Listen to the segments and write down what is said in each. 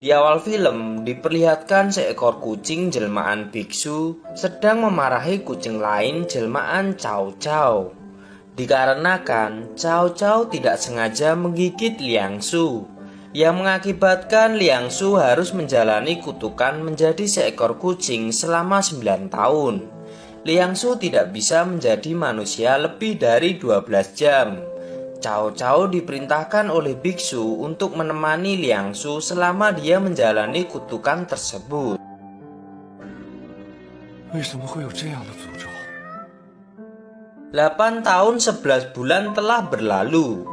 Di awal film diperlihatkan seekor kucing jelmaan biksu sedang memarahi kucing lain jelmaan Cao Cao. Dikarenakan Cao Cao tidak sengaja menggigit Liang Su, yang mengakibatkan Liang Su harus menjalani kutukan menjadi seekor kucing selama 9 tahun. Liang Su tidak bisa menjadi manusia lebih dari 12 jam. Cao Cao diperintahkan oleh biksu untuk menemani Liang Su selama dia menjalani kutukan tersebut. 8 tahun 11 bulan telah berlalu.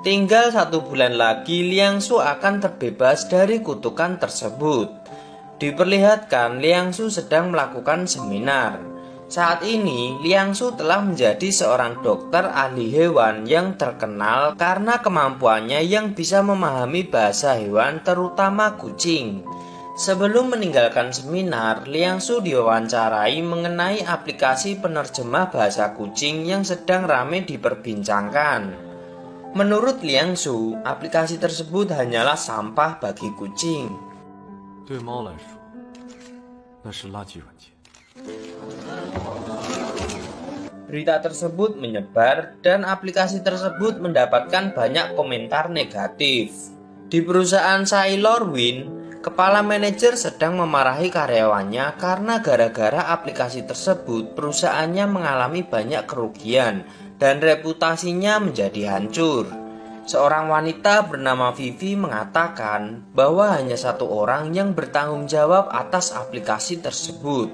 Tinggal 1 bulan lagi Liang Su akan terbebas dari kutukan tersebut. Diperlihatkan Liang Su sedang melakukan seminar. Saat ini, Liang Su telah menjadi seorang dokter ahli hewan yang terkenal karena kemampuannya yang bisa memahami bahasa hewan terutama kucing. Sebelum meninggalkan seminar, Liang Su diwawancarai mengenai aplikasi penerjemah bahasa kucing yang sedang ramai diperbincangkan. Menurut Liang Su, aplikasi tersebut hanyalah sampah bagi kucing. 对猫来说，那是垃圾软件。 Berita tersebut menyebar dan aplikasi tersebut mendapatkan banyak komentar negatif. Di perusahaan Sailor Wind, kepala manajer sedang memarahi karyawannya karena gara-gara aplikasi tersebut perusahaannya mengalami banyak kerugian dan reputasinya menjadi hancur. Seorang wanita bernama Vivi mengatakan bahwa hanya satu orang yang bertanggung jawab atas aplikasi tersebut,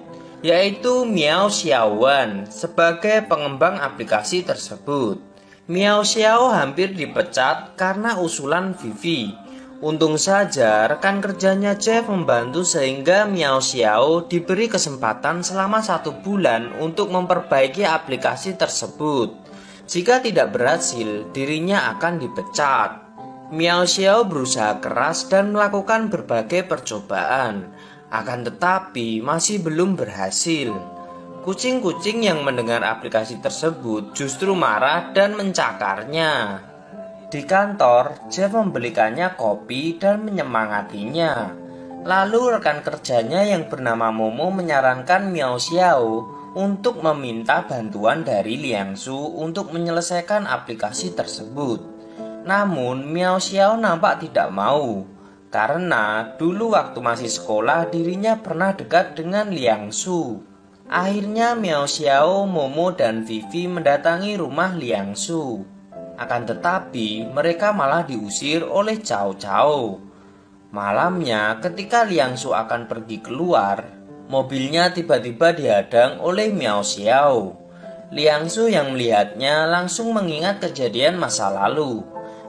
yaitu Miao Xiaowan sebagai pengembang aplikasi tersebut. Miao Xiao hampir dipecat karena usulan Vivi. Untung saja rekan kerjanya Jeff membantu sehingga Miao Xiao diberi kesempatan selama 1 bulan untuk memperbaiki aplikasi tersebut. Jika tidak berhasil, dirinya akan dipecat. Miao Xiao berusaha keras dan melakukan berbagai percobaan, akan tetapi masih belum berhasil. Kucing-kucing yang mendengar aplikasi tersebut justru marah dan mencakarnya. Di kantor, Jeff membelikannya kopi dan menyemangatinya. Lalu rekan kerjanya yang bernama Momo menyarankan Miao Xiao untuk meminta bantuan dari Liang Su untuk menyelesaikan aplikasi tersebut. Namun Miao Xiao nampak tidak mau, karena dulu waktu masih sekolah dirinya pernah dekat dengan Liang Su. Akhirnya Miao Xiao, Momo, dan Vivi mendatangi rumah Liang Su. Akan tetapi mereka malah diusir oleh Cao Cao. Malamnya ketika Liang Su akan pergi keluar, mobilnya tiba-tiba dihadang oleh Miao Xiao. Liang Su yang melihatnya langsung mengingat kejadian masa lalu.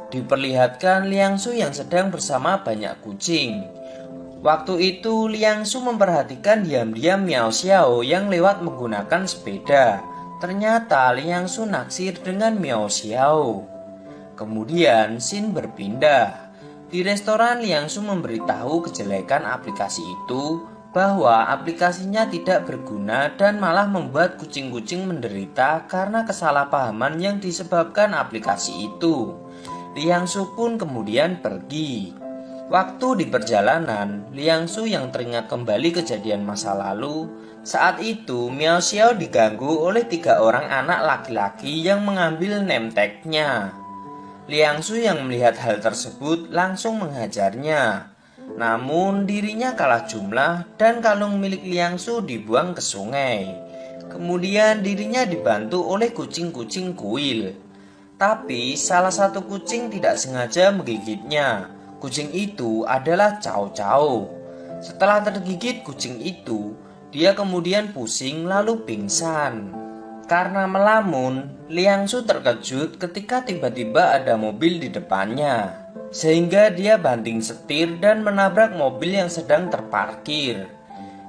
Diperlihatkan Liang Su yang sedang bersama banyak kucing. Waktu itu Liang Su memperhatikan diam-diam Miao Xiao yang lewat menggunakan sepeda. Ternyata Liang Su naksir dengan Miao Xiao. Kemudian scene berpindah. Di restoran Liang Su memberitahu kejelekan aplikasi itu, bahwa aplikasinya tidak berguna dan malah membuat kucing-kucing menderita karena kesalahpahaman yang disebabkan aplikasi itu. Liang Su pun kemudian pergi. Waktu di perjalanan, Liang Su yang teringat kembali kejadian masa lalu. Saat itu Miao Xiao diganggu oleh 3 orang anak laki-laki yang mengambil name tag-nya. Liang Su yang melihat hal tersebut langsung menghajarnya. Namun dirinya kalah jumlah dan kalung milik Liang Su dibuang ke sungai. Kemudian dirinya dibantu oleh kucing-kucing kuil. Tapi salah satu kucing tidak sengaja menggigitnya. Kucing itu adalah Cao Cao. Setelah tergigit kucing itu, dia kemudian pusing lalu pingsan. Karena melamun, Liang Su terkejut ketika tiba-tiba ada mobil di depannya, sehingga dia banting setir dan menabrak mobil yang sedang terparkir.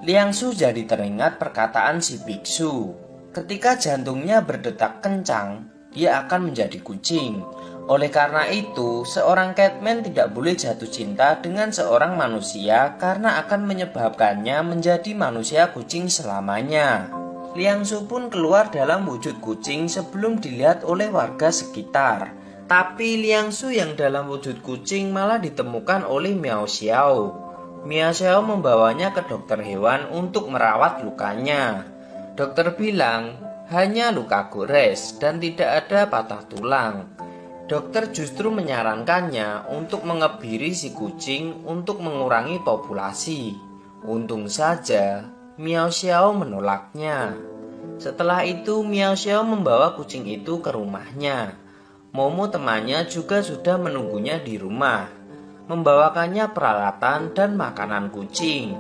Liang Su jadi teringat perkataan si biksu. Ketika jantungnya berdetak kencang, dia akan menjadi kucing. Oleh karena itu, seorang Catman tidak boleh jatuh cinta dengan seorang manusia karena akan menyebabkannya menjadi manusia kucing selamanya. Liang Su pun keluar dalam wujud kucing sebelum dilihat oleh warga sekitar. Tapi Liang Su yang dalam wujud kucing malah ditemukan oleh Miao Xiao. Miao Xiao membawanya ke dokter hewan untuk merawat lukanya. Dokter bilang hanya luka gores dan tidak ada patah tulang. Dokter justru menyarankannya untuk mengebiri si kucing untuk mengurangi populasi. Untung saja Miao Xiao menolaknya. Setelah itu Miao Xiao membawa kucing itu ke rumahnya. Momo temannya juga sudah menunggunya di rumah, membawakannya peralatan dan makanan kucing.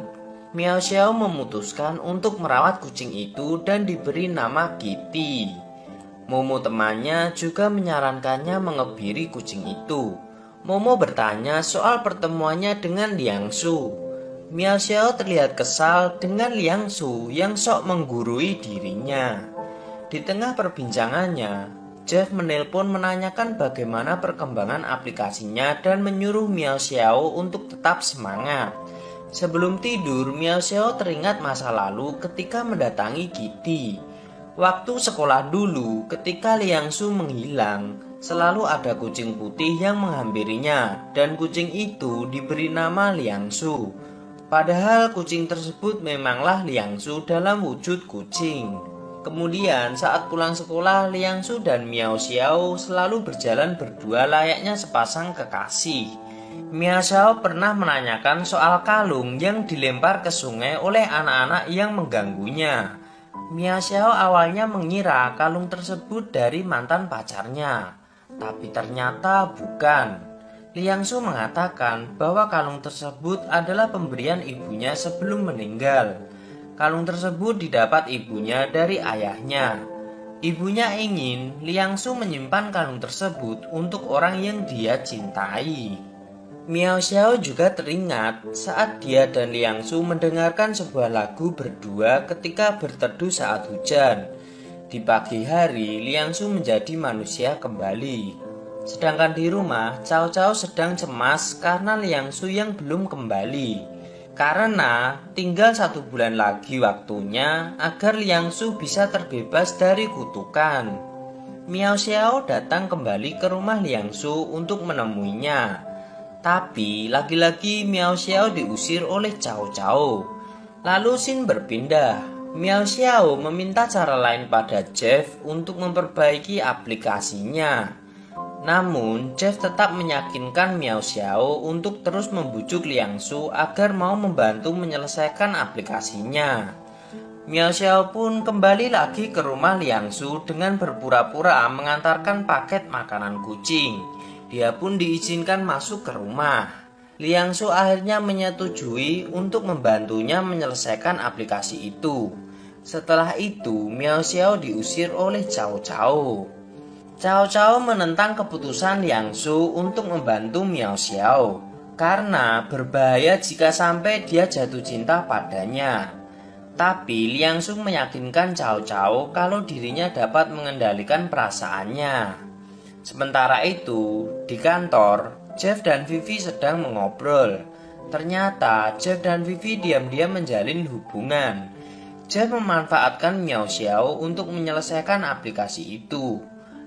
Miao Xiao memutuskan untuk merawat kucing itu dan diberi nama Kitty. Momo temannya juga menyarankannya mengebiri kucing itu. Momo bertanya soal pertemuannya dengan Liang Su. Miao Xiao terlihat kesal dengan Liang Su yang sok menggurui dirinya. Di tengah perbincangannya, Jeff menelpon menanyakan bagaimana perkembangan aplikasinya dan menyuruh Miao Xiao untuk tetap semangat. Sebelum tidur, Miao Xiao teringat masa lalu ketika mendatangi Kitty. Waktu sekolah dulu, ketika Liang Su menghilang, selalu ada kucing putih yang menghampirinya dan kucing itu diberi nama Liang Su. Padahal kucing tersebut memanglah Liang Su dalam wujud kucing. Kemudian saat pulang sekolah, Liang Su dan Miao Xiao selalu berjalan berdua layaknya sepasang kekasih. Miao Xiao pernah menanyakan soal kalung yang dilempar ke sungai oleh anak-anak yang mengganggunya. Miao Xiao awalnya mengira kalung tersebut dari mantan pacarnya, tapi ternyata bukan. Liang Su mengatakan bahwa kalung tersebut adalah pemberian ibunya sebelum meninggal. Kalung tersebut didapat ibunya dari ayahnya. Ibunya ingin Liang Su menyimpan kalung tersebut untuk orang yang dia cintai. Miao Xiao juga teringat saat dia dan Liang Su mendengarkan sebuah lagu berdua ketika berteduh saat hujan. Di pagi hari, Liang Su menjadi manusia kembali. Sedangkan di rumah, Cao Cao sedang cemas karena Liang Su yang belum kembali. Karena tinggal 1 bulan lagi waktunya agar Liang Su bisa terbebas dari kutukan. Miao Xiao datang kembali ke rumah Liang Su untuk menemuinya. Tapi lagi-lagi Miao Xiao diusir oleh Cao Cao. Lalu scene berpindah. Miao Xiao meminta cara lain pada Jeff untuk memperbaiki aplikasinya. Namun, Jeff tetap meyakinkan Miao Xiao untuk terus membujuk Liang Su agar mau membantu menyelesaikan aplikasinya. Miao Xiao pun kembali lagi ke rumah Liang Su dengan berpura-pura mengantarkan paket makanan kucing. Dia pun diizinkan masuk ke rumah. Liang Su akhirnya menyetujui untuk membantunya menyelesaikan aplikasi itu. Setelah itu, Miao Xiao diusir oleh Cao Cao. Cao Cao menentang keputusan Liang Su untuk membantu Miao Xiao karena berbahaya jika sampai dia jatuh cinta padanya. Tapi Liang Su meyakinkan Cao Cao kalau dirinya dapat mengendalikan perasaannya. Sementara itu, di kantor, Jeff dan Vivi sedang mengobrol. Ternyata Jeff dan Vivi diam-diam menjalin hubungan. Jeff memanfaatkan Miao Xiao untuk menyelesaikan aplikasi itu.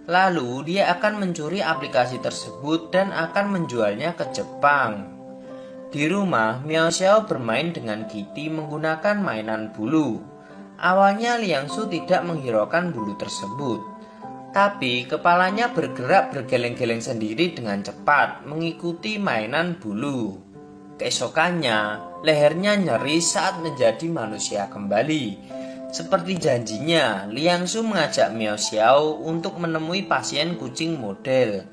Lalu dia akan mencuri aplikasi tersebut dan akan menjualnya ke Jepang. Di rumah, Miao Xiao bermain dengan Kitty menggunakan mainan bulu. Awalnya Liang Su tidak menghiraukan bulu tersebut, tapi kepalanya bergerak bergeleng-geleng sendiri dengan cepat mengikuti mainan bulu. Keesokannya, lehernya nyeri saat menjadi manusia kembali. Seperti janjinya, Liang Su mengajak Miao Xiao untuk menemui pasien kucing model.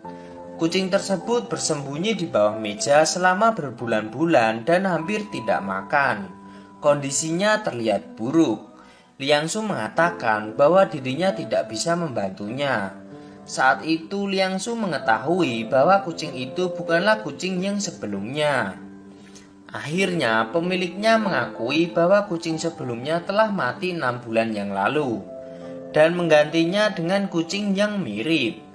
Kucing tersebut bersembunyi di bawah meja selama berbulan-bulan dan hampir tidak makan. Kondisinya terlihat buruk. Liang Su mengatakan bahwa dirinya tidak bisa membantunya. Saat itu Liang Su mengetahui bahwa kucing itu bukanlah kucing yang sebelumnya. Akhirnya pemiliknya mengakui bahwa kucing sebelumnya telah mati 6 bulan yang lalu dan menggantinya dengan kucing yang mirip.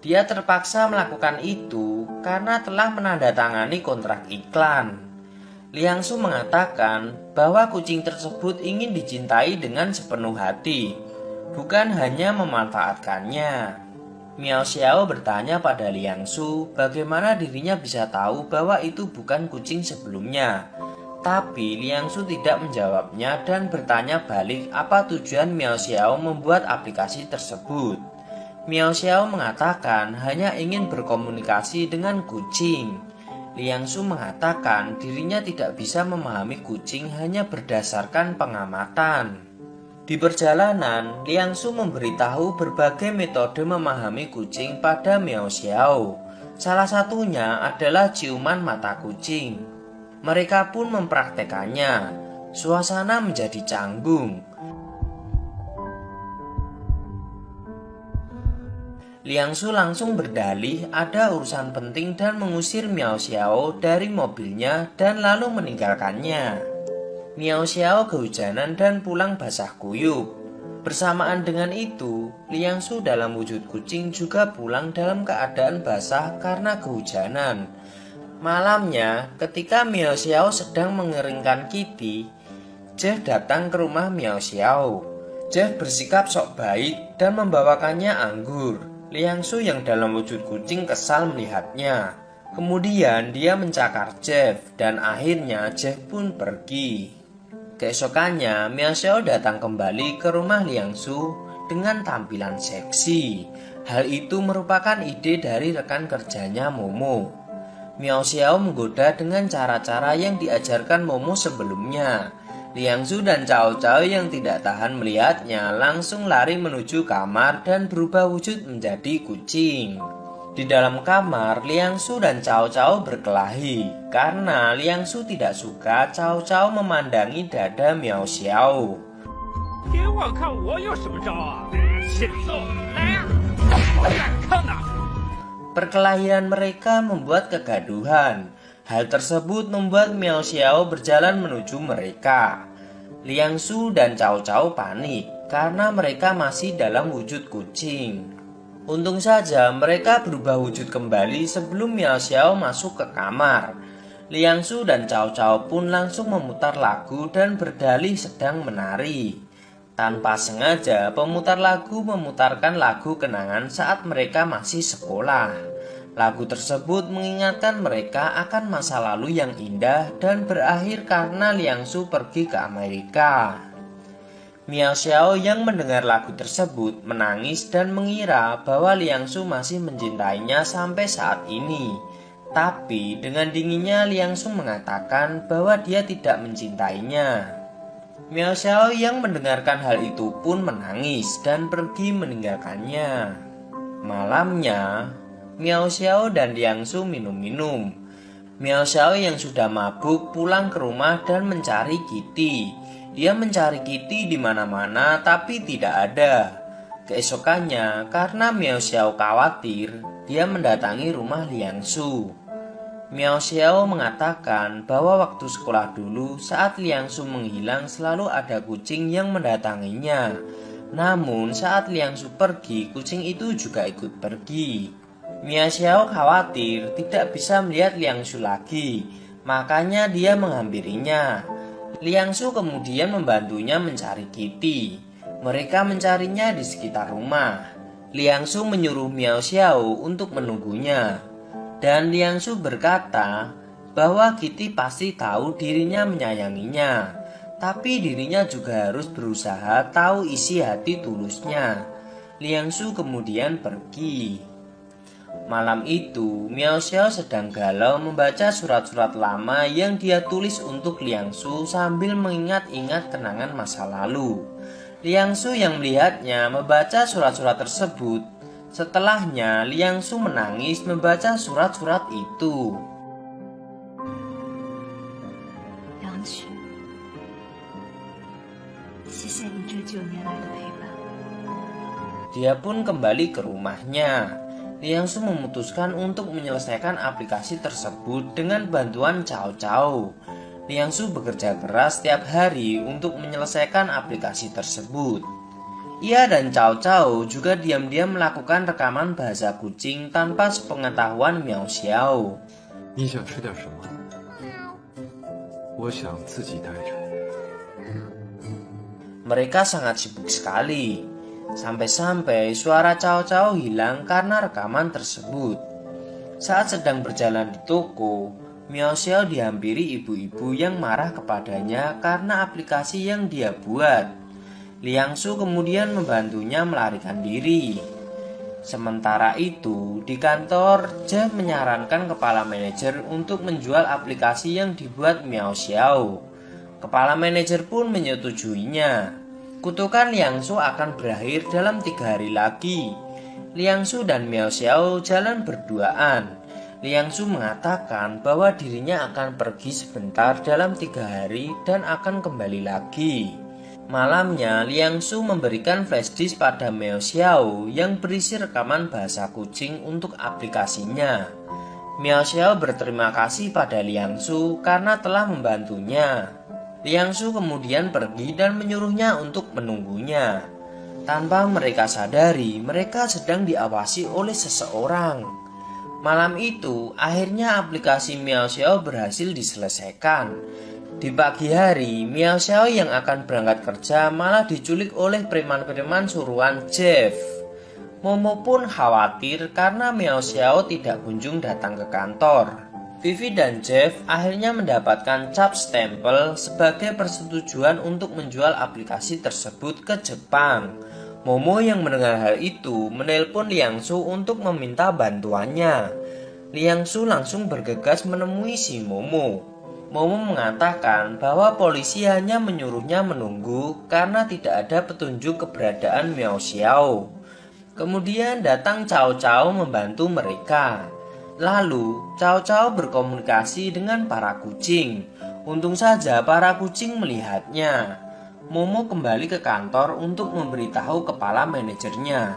Dia terpaksa melakukan itu karena telah menandatangani kontrak iklan. Liang Su mengatakan bahwa kucing tersebut ingin dicintai dengan sepenuh hati, bukan hanya memanfaatkannya. Miao Xiao bertanya pada Liang Su bagaimana dirinya bisa tahu bahwa itu bukan kucing sebelumnya. Tapi Liang Su tidak menjawabnya dan bertanya balik apa tujuan Miao Xiao membuat aplikasi tersebut. Miao Xiao mengatakan hanya ingin berkomunikasi dengan kucing. Liang Su mengatakan dirinya tidak bisa memahami kucing hanya berdasarkan pengamatan. Di perjalanan, Liang Su memberitahu berbagai metode memahami kucing pada Miao Xiao. Salah satunya adalah ciuman mata kucing. Mereka pun mempraktekannya. Suasana menjadi canggung. Liang Su langsung berdalih ada urusan penting dan mengusir Miao Xiao dari mobilnya dan lalu meninggalkannya. Miao Xiao kehujanan dan pulang basah kuyup. Bersamaan dengan itu, Liang Su dalam wujud kucing juga pulang dalam keadaan basah karena kehujanan. Malamnya, ketika Miao Xiao sedang mengeringkan Kitty, Jeff datang ke rumah Miao Xiao. Jeff bersikap sok baik dan membawakannya anggur. Liang Su yang dalam wujud kucing kesal melihatnya. Kemudian dia mencakar Jeff dan akhirnya Jeff pun pergi. Keesokannya, Miao Xiao datang kembali ke rumah Liang Su dengan tampilan seksi. Hal itu merupakan ide dari rekan kerjanya Momo. Miao Xiao menggoda dengan cara-cara yang diajarkan Momo sebelumnya. Liang Su dan Cao Cao yang tidak tahan melihatnya langsung lari menuju kamar dan berubah wujud menjadi kucing. Di dalam kamar, Liang Su dan Cao Cao berkelahi karena Liang Su tidak suka Cao Cao memandangi dada Miao Xiao. Perkelahian mereka membuat kegaduhan. Hal tersebut membuat Miao Xiao berjalan menuju mereka. Liang Su dan Cao Cao panik karena mereka masih dalam wujud kucing. Untung saja mereka berubah wujud kembali sebelum Miao Xiao masuk ke kamar. Liang Su dan Cao Cao pun langsung memutar lagu dan berdalih sedang menari. Tanpa sengaja, pemutar lagu memutarkan lagu kenangan saat mereka masih sekolah. Lagu tersebut mengingatkan mereka akan masa lalu yang indah dan berakhir karena Liang Su pergi ke Amerika. Miao Xiao yang mendengar lagu tersebut menangis dan mengira bahwa Liang Su masih mencintainya sampai saat ini. Tapi dengan dinginnya Liang Su mengatakan bahwa dia tidak mencintainya. Miao Xiao yang mendengarkan hal itu pun menangis dan pergi meninggalkannya. Malamnya, Miao Xiao dan Liang Su minum-minum. Miao Xiao yang sudah mabuk pulang ke rumah dan mencari Kitty. Dia mencari Kitty di mana-mana tapi tidak ada. Keesokannya, karena Miao Xiao khawatir, dia mendatangi rumah Liang Su. Miao Xiao mengatakan bahwa waktu sekolah dulu saat Liang Su menghilang selalu ada kucing yang mendatanginya. Namun saat Liang Su pergi, kucing itu juga ikut pergi. Miao Xiao khawatir tidak bisa melihat Liang Su lagi, makanya dia menghampirinya. Liang Su kemudian membantunya mencari Kitty. Mereka mencarinya di sekitar rumah. Liang Su menyuruh Miao Xiao untuk menunggunya. Dan Liang Su berkata bahwa Kitty pasti tahu dirinya menyayanginya. Tapi dirinya juga harus berusaha tahu isi hati tulusnya. Liang Su kemudian pergi. Malam itu, Miao Xiao sedang galau membaca surat-surat lama yang dia tulis untuk Liang Su sambil mengingat-ingat kenangan masa lalu. Liang Su yang melihatnya membaca surat-surat tersebut. Setelahnya, Liang Su menangis membaca surat-surat itu.杨曲，谢谢你这9年来的陪伴。 Dia pun kembali ke rumahnya. Liang Su memutuskan untuk menyelesaikan aplikasi tersebut dengan bantuan Cao Cao. Liang Su bekerja keras setiap hari untuk menyelesaikan aplikasi tersebut. Ia dan Cao Cao juga diam-diam melakukan rekaman bahasa kucing tanpa sepengetahuan Miao Xiao. 你想吃点什么？我想自己带着。 Mereka sangat sibuk sekali. Sampai-sampai suara Cao Cao hilang karena rekaman tersebut. Saat sedang berjalan di toko, Miao Xiao dihampiri ibu-ibu yang marah kepadanya karena aplikasi yang dia buat. Liang Su kemudian membantunya melarikan diri. Sementara itu, di kantor, Jeff menyarankan kepala manajer untuk menjual aplikasi yang dibuat Miao Xiao. Kepala manajer pun menyetujuinya. Kutukan Liang Su akan berakhir dalam 3 hari lagi. Liang Su dan Miao Xiao jalan berduaan. Liang Su mengatakan bahwa dirinya akan pergi sebentar dalam 3 hari dan akan kembali lagi. Malamnya, Liang Su memberikan flash disk pada Miao Xiao yang berisi rekaman bahasa kucing untuk aplikasinya. Miao Xiao berterima kasih pada Liang Su karena telah membantunya. Liang Su kemudian pergi dan menyuruhnya untuk menunggunya. Tanpa mereka sadari, mereka sedang diawasi oleh seseorang. Malam itu, akhirnya aplikasi Miao Xiao berhasil diselesaikan. Di pagi hari, Miao Xiao yang akan berangkat kerja malah diculik oleh preman-preman suruhan Jeff. Momo pun khawatir karena Miao Xiao tidak kunjung datang ke kantor. Vivi dan Jeff akhirnya mendapatkan cap stempel sebagai persetujuan untuk menjual aplikasi tersebut ke Jepang. Momo yang mendengar hal itu menelpon Liang Su untuk meminta bantuannya. Liang Su langsung bergegas menemui si Momo. Momo mengatakan bahwa polisi hanya menyuruhnya menunggu karena tidak ada petunjuk keberadaan Miao Xiao. Kemudian datang Cao Cao membantu mereka. Lalu Cao Cao berkomunikasi dengan para kucing. Untung saja para kucing melihatnya. Momo kembali ke kantor untuk memberitahu kepala manajernya.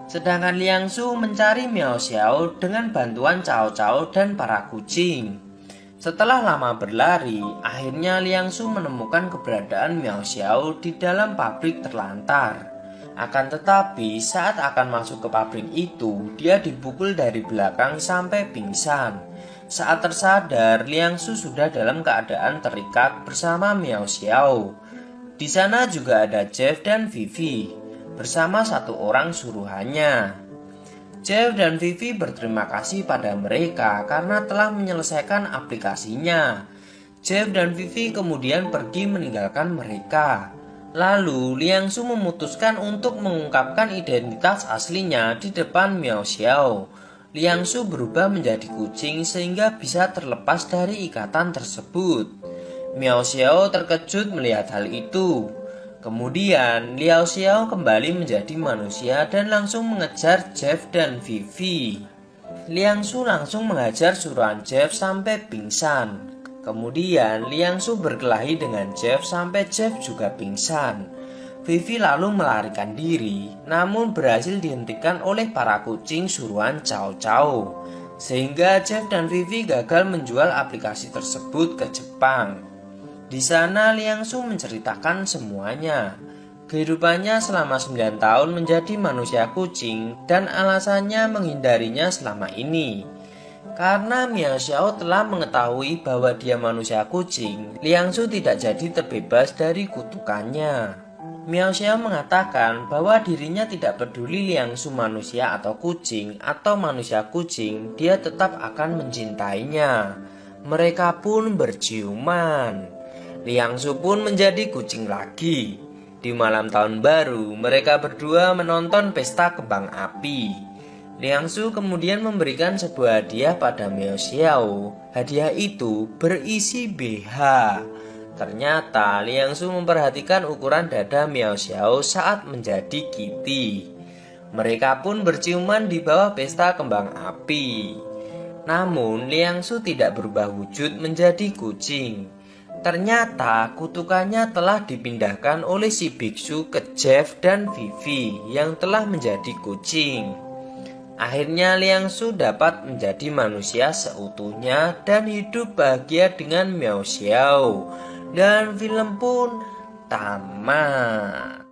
Sedangkan Liang Su mencari Miao Xiao dengan bantuan Cao Cao dan para kucing. Setelah lama berlari, akhirnya Liang Su menemukan keberadaan Miao Xiao di dalam pabrik terlantar. Akan tetapi saat akan masuk ke pabrik itu, dia dipukul dari belakang sampai pingsan. Saat tersadar, Liang Su sudah dalam keadaan terikat bersama Miao Xiao. Di sana juga ada Jeff dan Vivi bersama satu orang suruhannya. Jeff dan Vivi berterima kasih pada mereka karena telah menyelesaikan aplikasinya. Jeff dan Vivi kemudian pergi meninggalkan mereka. Lalu Liang Su memutuskan untuk mengungkapkan identitas aslinya di depan Miao Xiao. Liang Su berubah menjadi kucing sehingga bisa terlepas dari ikatan tersebut. Miao Xiao terkejut melihat hal itu. Kemudian Liao Xiao kembali menjadi manusia dan langsung mengejar Jeff dan Vivi. Liang Su langsung mengajar suruhan Jeff sampai pingsan. Kemudian Liang Su berkelahi dengan Jeff sampai Jeff juga pingsan. Vivi lalu melarikan diri, namun berhasil dihentikan oleh para kucing suruhan Cao Cao. Sehingga Jeff dan Vivi gagal menjual aplikasi tersebut ke Jepang. Di sana Liang Su menceritakan semuanya. Kehidupannya selama 9 tahun menjadi manusia kucing dan alasannya menghindarinya selama ini. Karena Miao Xiao telah mengetahui bahwa dia manusia kucing, Liang Su tidak jadi terbebas dari kutukannya. Miao Xiao mengatakan bahwa dirinya tidak peduli Liang Su manusia atau manusia kucing, dia tetap akan mencintainya. Mereka pun berciuman. Liang Su pun menjadi kucing lagi. Di malam tahun baru, mereka berdua menonton pesta kembang api. Liang Su kemudian memberikan sebuah hadiah pada Miao Xiao. Hadiah itu berisi BH. Ternyata Liang Su memperhatikan ukuran dada Miao Xiao saat menjadi kitty. Mereka pun berciuman di bawah pesta kembang api. Namun Liang Su tidak berubah wujud menjadi kucing. Ternyata kutukannya telah dipindahkan oleh si biksu ke Jeff dan Vivi yang telah menjadi kucing. Akhirnya Liang Su dapat menjadi manusia seutuhnya dan hidup bahagia dengan Miao Xiao. Dan film pun tamat.